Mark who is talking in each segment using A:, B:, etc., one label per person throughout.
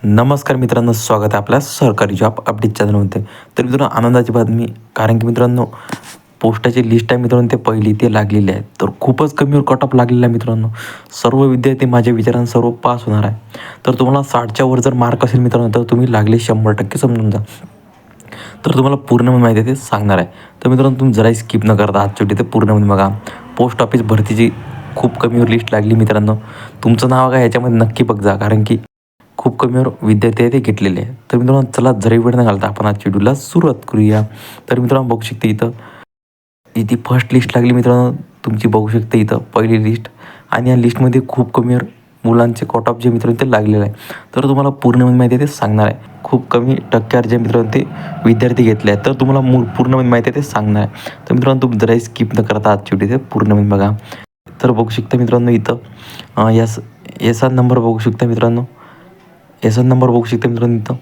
A: नमस्कार मित्रांनो, स्वागत आहे आपल्या सरकारी जॉब अपडेट चॅनलमध्ये. तर मित्रांनो, आनंदाची बातमी, कारण की मित्रांनो पोस्टाची लिस्ट आहे मित्रांनो, ते पहिली ते लागलेली आहे. तर खूपच कमीवर कट ऑफ लागलेला आहे मित्रांनो. सर्व विद्यार्थी माझ्या विचारानं सर्व पास होणार आहे. तर तुम्हाला 60च्या वर जर मार्क असेल मित्रांनो, तर तुम्ही लागले 100% समजून जा. तर तुम्हाला पूर्ण माहिती आहे ते सांगणार आहे. तर मित्रांनो, तुम्ही जराही स्किप न करता आजच्या ते पूर्णमध्ये बघा. पोस्ट ऑफिस भरतीची खूप कमीवर लिस्ट लागली मित्रांनो. तुमचं नाव काय ह्याच्यामध्ये नक्की बघा, कारण की खूप कमीवर विद्यार्थी आहे ते घेतलेले आहे. तर मित्रांनो, चला जरी वेळ न घालता आपण आज शेड्यूलला सुरुवात करूया. तर मित्रांनो, बघू शकता इथं इथे फर्स्ट लिस्ट लागली मित्रांनो, तुमची बघू शकता इथं पहिली लिस्ट. आणि या लिस्टमध्ये खूप कमीवर मुलांचे कट ऑफ जे मित्रांनो ते लागलेलं आहे. तर तुम्हाला पूर्ण माहिती आहे ते सांगणार आहे. खूप कमी टक्क्यावर जे मित्रांनो ते विद्यार्थी घेतले आहेत, तर तुम्हाला पूर्ण माहिती आहे ते सांगणार आहे. तर मित्रांनो, तुम्ही जराही स्किप न करता आज शेवटी ते पूर्ण बघा. तर बघू शकता मित्रांनो इथं याचा नंबर बघू शकता मित्रांनो. याचा नंबर बघू शकता मित्रांनो इथं.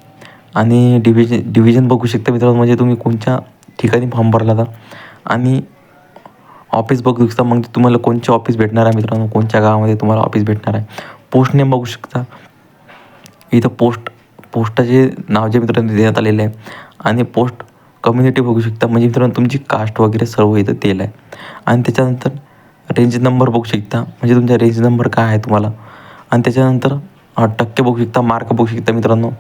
A: आणि डिव्हिजन बघू शकता मित्रांनो, म्हणजे तुम्ही कोणत्या ठिकाणी फॉर्म भरला होता. आणि ऑफिस बघू शकता, मग तुम्हाला कोणचे ऑफिस भेटणार आहे मित्रांनो, कोणत्या गावामध्ये तुम्हाला ऑफिस भेटणार आहे. पोस्ट नेम बघू शकता इथं. पोस्टाचे नाव जे मित्रांनो देण्यात आलेले आहे. आणि पोस्ट कम्युनिटी बघू शकता, म्हणजे मित्रांनो तुमची कास्ट वगैरे सर्व इथं दिलं आहे. आणि त्याच्यानंतर रेंज नंबर बघू शकता, म्हणजे तुमचा रेंज नंबर काय आहे तुम्हाला. आणि त्याच्यानंतर टक्के बघू शकता, मार्क बघू शकता मित्रांनो.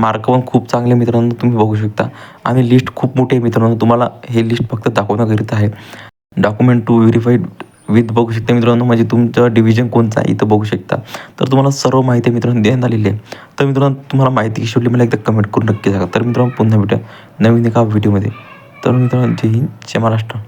A: मार्क पण खूप चांगले मित्रांनो तुम्ही बघू शकता. आणि लिस्ट खूप मोठी आहे मित्रांनो, तुम्हाला हे लिस्ट फक्त दाखवण्याकरिता आहे. डॉक्युमेंट टू व्हेरीफाईड विथ बघू शकता मित्रांनो, म्हणजे तुमचं डिव्हिजन कोणचं आहे इथं बघू शकता. तर तुम्हाला सर्व माहिती मित्रांनो देण्यात आलेली आहे. तर मित्रांनो, तुम्हाला माहिती कशी वाटली मला एकदा कमेंट करून नक्की सांगा. तर मित्रांनो, पुन्हा भेटूया नवीन एका व्हिडिओमध्ये. तर मित्रांनो, जय हिंद, जय महाराष्ट्र.